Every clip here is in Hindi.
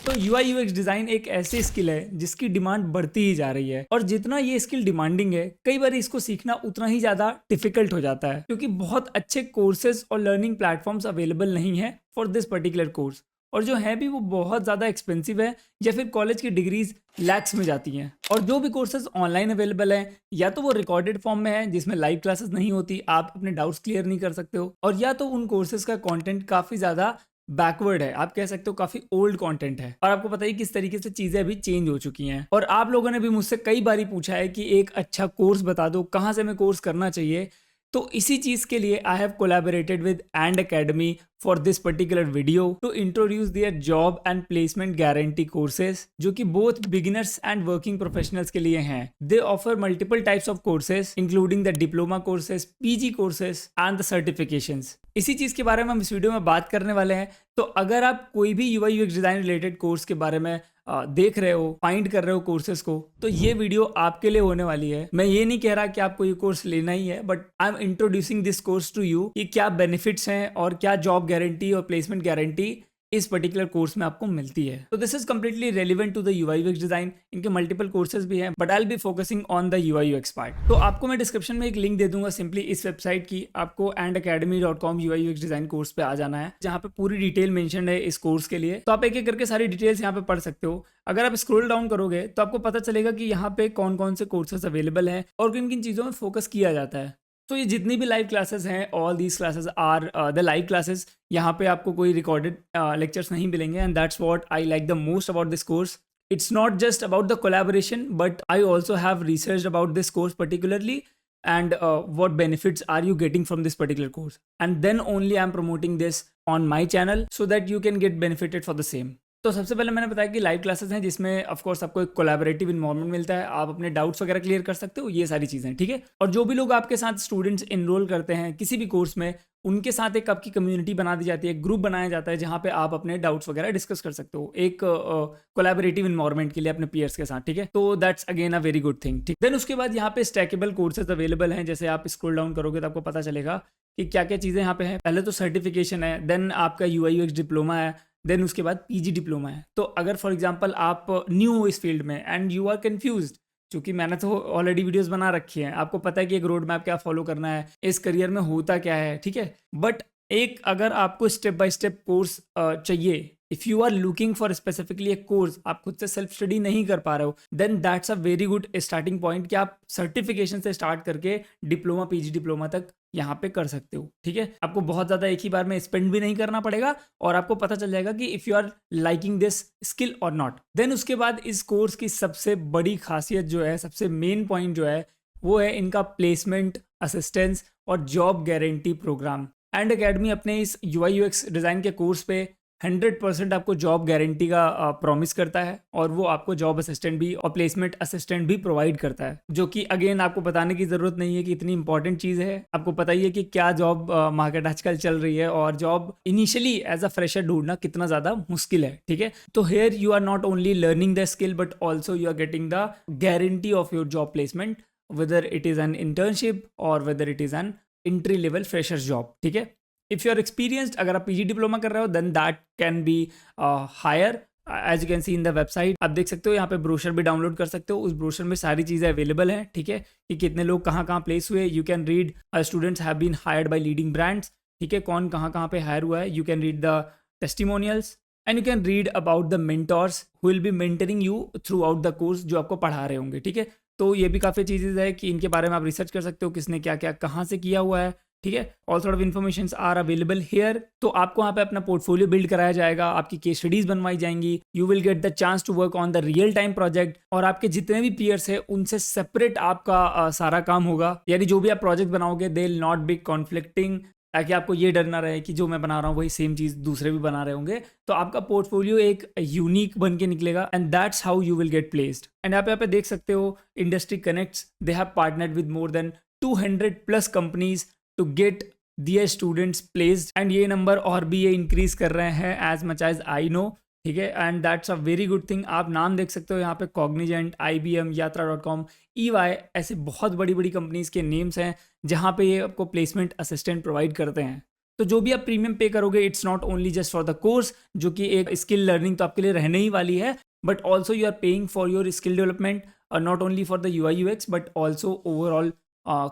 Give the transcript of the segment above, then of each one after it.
तो यूआई यूएक्स डिजाइन एक ऐसी स्किल है जिसकी डिमांड बढ़ती ही जा रही है, और जितना ये स्किल डिमांडिंग है कई बार इसको सीखना उतना ही ज्यादा डिफिकल्ट हो जाता है, क्योंकि बहुत अच्छे कोर्सेज और लर्निंग प्लेटफॉर्म्स अवेलेबल नहीं है फॉर दिस पर्टिकुलर कोर्स, और जो है भी वो बहुत ज़्यादा एक्सपेंसिव है, या फिर कॉलेज की डिग्रीज लैक्स में जाती हैं। और जो भी कोर्सेज ऑनलाइन अवेलेबल हैं, या तो वो रिकॉर्डेड फॉर्म में है जिसमें लाइव क्लासेस नहीं होती, आप अपने डाउट्स क्लियर नहीं कर सकते हो, और या तो उन कोर्सेज का कंटेंट काफ़ी ज़्यादा बैकवर्ड है, आप कह सकते हो काफी ओल्ड कंटेंट है, और आपको पता ही किस तरीके से चीजें अभी चेंज हो चुकी हैं। और आप लोगों ने भी मुझसे कई बारी पूछा है कि एक अच्छा कोर्स बता दो, कहाँ से मैं कोर्स करना चाहिए। तो इसी चीज के लिए I have collaborated with and academy for this particular video to introduce their job and placement guarantee courses, जो कि both beginners and working professionals के लिए हैं। They offer multiple types of courses including the diploma courses, PG courses and the certifications. इसी चीज के बारे में हम इस वीडियो में बात करने वाले हैं। तो अगर आप कोई भी UI UX design related course के बारे में देख रहे हो, फाइंड कर रहे हो कोर्सेज को, तो ये वीडियो आपके लिए होने वाली है। मैं ये नहीं कह रहा कि आपको ये कोर्स लेना ही है, but I am introducing this course to you कि क्या बेनिफिट्स हैं और क्या जॉब गारंटी और प्लेसमेंट गारंटी इस पर्टिकुलर कोर्स में आपको मिलती है। तो this is completely relevant to the UI UX design. इनके मल्टीपल कोर्सेज भी हैं, but I will be focusing on the UI UX part. तो आपको मैं डिस्क्रिप्शन में एक लिंक दे दूंगा सिंपली इस वेबसाइट की, आपको andacademy.com UI UX design course पे आ जाना है, जहाँ पे पूरी डिटेल मेंशन है इस कोर्स के लिए। तो आप एक एक करके सारी डिटेल्स यहाँ पे पढ़ सकते हो। अगर आप स्क्रॉल डाउन करोगे तो आपको पता चलेगा कि यहाँ पे कौन कौन से कोर्सेज अवेलेबल हैं और किन किन चीज़ों में फोकस किया जाता है। तो ये जितनी भी लाइव क्लासेस हैं, all these classes are the live classes. यहाँ पे आपको कोई रिकॉर्डेड लेक्चर्स नहीं मिलेंगे, and that's what I like the most about this course. It's not just about the collaboration, but I also have researched about this course particularly, and what benefits are you getting from this particular course. And then only I'm promoting this on my channel so that you can get benefited for the same. तो सबसे पहले मैंने बताया कि लाइव क्लासेस हैं जिसमें ऑफ कोर्स आपको एक कोलैबोरेटिव इन्वायरमेंट मिलता है, आप अपने डाउट्स वगैरह क्लियर कर सकते हो, ये सारी चीज़ें, ठीक है। और जो भी लोग आपके साथ स्टूडेंट्स इनरोल करते हैं किसी भी कोर्स में, उनके साथ एक आपकी कम्युनिटी बना दी जाती है, ग्रुप बनाया जाता है जहाँ पे आप अपने डाउट्स वगैरह डिस्कस कर सकते हो, एक कोलैबोरेटिव इन्वायरमेंट के लिए अपने पीयर्स के साथ, ठीक है। तो that's again a very good thing, ठीक। देन उसके बाद यहाँ पे स्टैकेबल कोर्सेज अवेलेबल हैं। जैसे आप स्क्रॉल डाउन करोगे तो आपको पता चलेगा कि क्या क्या चीज़ें यहाँ पे हैं। पहले तो सर्टिफिकेशन है, देन आपका यूआई यूएक्स डिप्लोमा है, देन उसके बाद पीजी डिप्लोमा है। तो अगर फॉर एग्जांपल आप न्यू हो इस फील्ड में एंड यू आर कंफ्यूज्ड, क्योंकि मैंने तो ऑलरेडी वीडियोस बना रखी हैं, आपको पता है कि एक रोड मैप क्या फॉलो करना है, इस करियर में होता क्या है, ठीक है। बट एक अगर आपको स्टेप बाय स्टेप कोर्स चाहिए, if you are looking for specifically एक कोर्स, आप खुद से सेल्फ स्टडी नहीं कर पा रहे हो, then that's a very good starting point कि आप सर्टिफिकेशन से स्टार्ट करके डिप्लोमा पीजी डिप्लोमा तक यहाँ पे कर सकते हो, ठीक है। आपको बहुत ज़्यादा एक ही बार में स्पेंड भी नहीं करना पड़ेगा, और आपको पता चल जाएगा कि if you are liking this skill और नॉट। देन उसके बाद इस कोर्स की सबसे बड़ी खासियत जो है, सबसे मेन पॉइंट जो है, वो है इनका प्लेसमेंट असिस्टेंस और job guarantee program. And academy अपने इस यूआई यूएक्स डिज़ाइन के कोर्स पे 100% आपको जॉब गारंटी का प्रॉमिस करता है, और वो आपको जॉब असिस्टेंट भी और प्लेसमेंट असिस्टेंट भी प्रोवाइड करता है, जो कि अगेन आपको बताने की ज़रूरत नहीं है कि इतनी इंपॉर्टेंट चीज़ है। आपको पता ही है कि क्या जॉब मार्केट आजकल चल रही है, और job initially as a fresher ढूंढना कितना ज़्यादा मुश्किल है, ठीक है। तो here you are not only learning the skill, but also you are getting the guarantee of your job placement, whether it is an internship और whether it is an entry level freshers job, ठीक है। इफ़ यू आर एक्सपीरियंस्ड, अगर आप पीजी डिप्लोमा कर रहे हो, then that can be hire. As you can see in the website, आप देख सकते हो यहाँ पे ब्रोशर भी डाउनलोड कर सकते हो। उस ब्रोशर में सारी चीज़ें अवेलेबल हैं, ठीक है, कि कितने लोग कहाँ कहाँ प्लेस हुए। You can read students have been hired by leading brands, ठीक है, कौन कहाँ कहाँ पे हायर हुआ है। You can read the testimonials and you can read about the mentors who will be mentoring you throughout the course, जो आपको पढ़ा रहे होंगे, ठीक है। तो ये भी काफ़ी चीज़ें है कि इनके बारे में आप रिसर्च कर सकते हो, किसने क्या क्या कहाँ से किया हुआ है, ठीक है। All sort of information are available here. तो आपको यहाँ पे अपना पोर्टफोलियो बिल्ड कराया जाएगा, आपकी केस स्टडीज बनवाई जाएंगी, you will get the chance to work on the real time project, और आपके जितने भी पीयर्स है उनसे सेपरेट आपका सारा काम होगा। यानी जो भी आप प्रोजेक्ट बनाओगे they will not be conflicting, ताकि आपको ये डर ना रहे कि जो मैं बना रहा हूँ वही सेम चीज़ दूसरे भी बना रहे होंगे। तो आपका पोर्टफोलियो एक यूनिक बन के निकलेगा, and that's how you will get placed. एंड आप यहाँ पे देख सकते हो industry connects, they have partnered with more than 200+ companies to get their students placed, and ये नंबर और भी ये इंक्रीज कर रहे हैं as much as I know, ठीक है। And that's a very good thing. आप नाम देख सकते हो यहाँ पे कॉग्निजेंट, IBM, यात्रा.com, EY, ऐसे बहुत बड़ी बड़ी कंपनीज के नेम्स हैं जहाँ पे ये आपको प्लेसमेंट असिस्टेंट प्रोवाइड करते हैं। तो जो भी आप प्रीमियम पे करोगे it's not only just for the course, जो कि एक स्किल लर्निंग तो आपके लिए रहने ही वाली है, but also you are paying for your skill development, not only for the UI/UX but also overall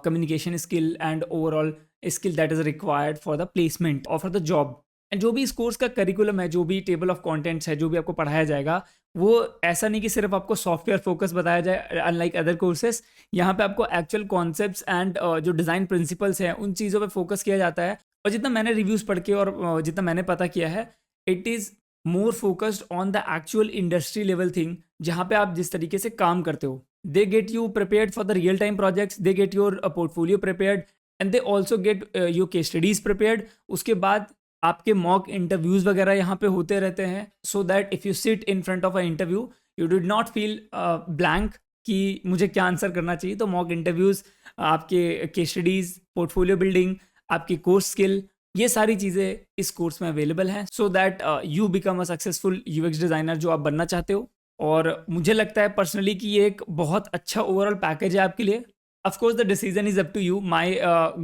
communication skill and overall skill that is required for the placement or for the job. And जो भी इस कोर्स का करिकुलम है, जो भी टेबल ऑफ कंटेंट्स है, जो भी आपको पढ़ाया जाएगा, वो ऐसा नहीं कि सिर्फ आपको सॉफ्टवेयर फोकस बताया जाए अनलाइक अदर कोर्सेस। यहाँ पे आपको एक्चुअल कॉन्सेप्ट्स एंड जो डिज़ाइन प्रिंसिपल्स हैं उन चीज़ों पे फोकस किया जाता है। और जितना मैंने रिव्यूज़ पढ़ के और जितना मैंने पता किया है, it is more focused on the actual industry level thing, जहाँ पे आप जिस तरीके से काम करते हो। They get you prepared for the real time projects, they get your portfolio prepared and they also get your case studies prepared. उसके बाद आपके मॉक इंटरव्यूज़ वगैरह यहाँ पे होते रहते हैं, so that if you sit in front of a interview you did not feel blank कि मुझे क्या आंसर करना चाहिए। तो मॉक इंटरव्यूज़, आपके केस स्टडीज़, पोर्टफोलियो बिल्डिंग, आपकी कोर्स स्किल, ये सारी चीज़ें इस कोर्स में अवेलेबल हैं, so that you become a successful UX designer जो आप बनना चाहते हो। और मुझे लगता है पर्सनली कि ये एक बहुत अच्छा ओवरऑल पैकेज है आपके लिए। Of course, the decision is up to you. My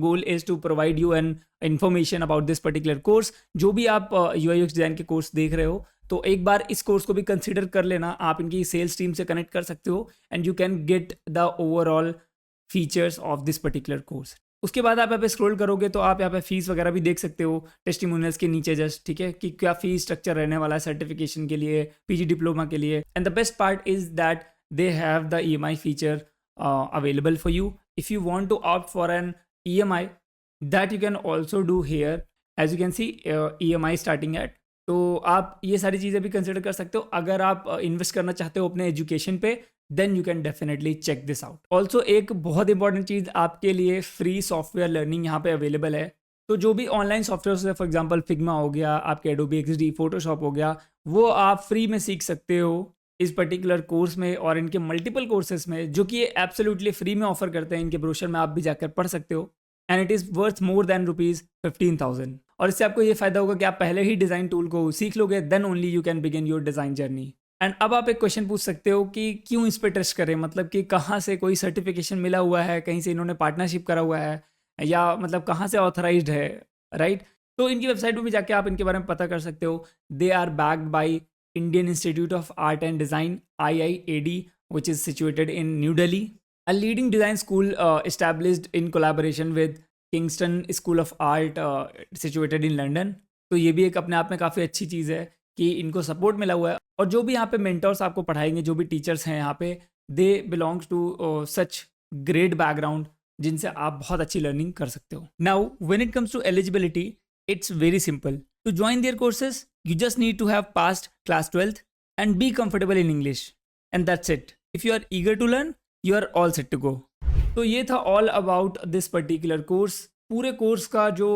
goal is to provide you an information about this particular course. जो भी आप UI/UX डिज़ाइन के कोर्स देख रहे हो, तो एक बार इस कोर्स को भी कंसिडर कर लेना। आप इनकी सेल्स टीम से कनेक्ट कर सकते हो and you can get the overall features of this particular course. उसके बाद आप यहाँ पे स्क्रॉल करोगे तो आप यहाँ पे फीस वगैरह भी देख सकते हो टेस्टिमोनियल्स के नीचे जस्ट, ठीक है, कि क्या फीस स्ट्रक्चर रहने वाला है सर्टिफिकेशन के लिए, PG डिप्लोमा के लिए। And the best part is that they have the EMI feature available for you. If you want to opt for an EMI, that you can also do here. As you can see, EMI starting at, तो आप ये सारी चीज़ें भी कंसिडर कर सकते हो। अगर आप इन्वेस्ट करना चाहते हो अपने एजुकेशन पे, then you can definitely check this out. Also एक बहुत इंपॉर्टेंट चीज़, आपके लिए फ्री सॉफ्टवेयर लर्निंग यहाँ पे अवेलेबल है। तो जो भी ऑनलाइन सॉफ्टवेयर है, फॉर एग्जाम्पल फिग्मा हो गया, आपके एडोबी XD, फोटोशॉप हो गया, वो आप फ्री में सीख सकते हो इस पर्टिकुलर कोर्स में और इनके मल्टीपल कोर्सेज में, जो कि ये एब्सोल्युटली फ्री में ऑफर करते हैं। इनके ब्रोशर में आप भी जाकर पढ़ सकते हो and it is worth more than ₹15,000। और इससे आपको ये फ़ायदा होगा कि आप पहले ही डिज़ाइन टूल को सीख लोगे, then only you can begin your design journey. And अब आप एक क्वेश्चन पूछ सकते हो कि क्यों इस पर ट्रस्ट करें, मतलब कि कहाँ से कोई सर्टिफिकेशन मिला हुआ है, कहीं से इन्होंने पार्टनरशिप करा हुआ है, या मतलब कहाँ से ऑथराइज्ड है, राइट? तो इनकी वेबसाइट पर भी जाके आप इनके बारे में पता कर सकते हो। They are backed by Indian Institute of Art and Design (IIAD), which is situated in New Delhi, a leading design school established in collaboration with Kingston School of Art situated in London. तो ये भी एक अपने आप में काफ़ी अच्छी चीज़ है कि इनको सपोर्ट मिला हुआ है। और जो भी यहाँ पे मेंटर्स आपको पढ़ाएंगे, जो भी टीचर्स हैं यहाँ पे, they belongs to such great background जिनसे आप बहुत अच्छी लर्निंग कर सकते हो। Now when it comes to eligibility, it's very simple. To join their courses, you just need to have passed class 12th and be comfortable in English. And that's it. If you are eager to learn, you are all set to go. तो ये था all about this particular course. पूरे कोर्स का जो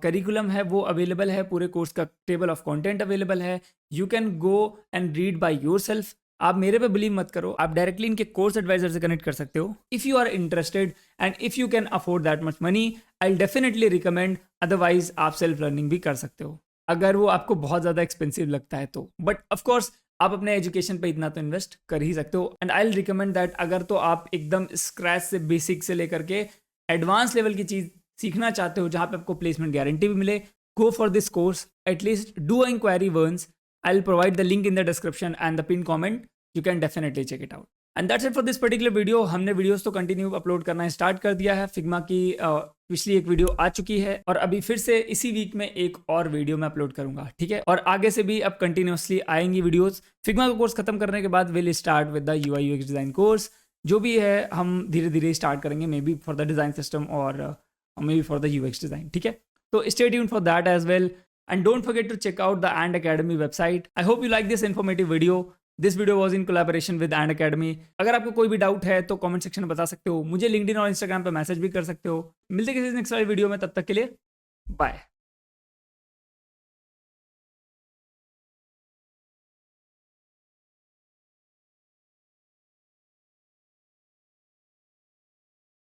करिकुलम है वो अवेलेबल है, पूरे कोर्स का टेबल ऑफ कंटेंट अवेलेबल है। You can go and read by yourself. आप मेरे पे बिलीव मत करो, आप डायरेक्टली इनके कोर्स एडवाइजर से कनेक्ट कर सकते हो। If you are interested and if you can afford that much money, I definitely recommend. Otherwise आप सेल्फ लर्निंग भी कर सकते हो अगर वो आपको बहुत ज़्यादा एक्सपेंसिव लगता है तो। बट ऑफकोर्स आप अपने एजुकेशन पे इतना तो इन्वेस्ट कर ही सकते हो। And I will recommend that अगर तो आप एकदम स्क्रैच से, बेसिक से लेकर के एडवांस लेवल की चीज़ सीखना चाहते हो जहाँ पे आपको प्लेसमेंट गारंटी भी मिले, go for this course. At least do an inquiry once. I'll provide the link in the description and the pinned comment. You can definitely check it out. And that's it for this particular video. हमने वीडियोस तो कंटिन्यू अपलोड करना स्टार्ट कर दिया है। फिग्मा की पिछली एक वीडियो आ चुकी है और अभी फिर से इसी वीक में एक और वीडियो मैं अपलोड करूंगा, ठीक है। और आगे से भी अब कंटिन्यूसली आएंगी वीडियोस। फिग्मा का कोर्स खत्म करने के बाद will start with the UI UX design course. जो भी है हम धीरे धीरे स्टार्ट करेंगे, maybe for the design system और maybe for the UX design, ठीक है। So stay tuned for that as well. And don't forget to check out the And Academy website. I hope you like this informative video. This video was in collaboration with And Academy. अगर आपको कोई भी डाउट है तो कमेंट सेक्शन में बता सकते हो, मुझे लिंक्डइन और इंस्टाग्राम पे मैसेज भी कर सकते हो। मिलते किसी नेक्स्ट वाली वीडियो में, तब तक के लिए बाय।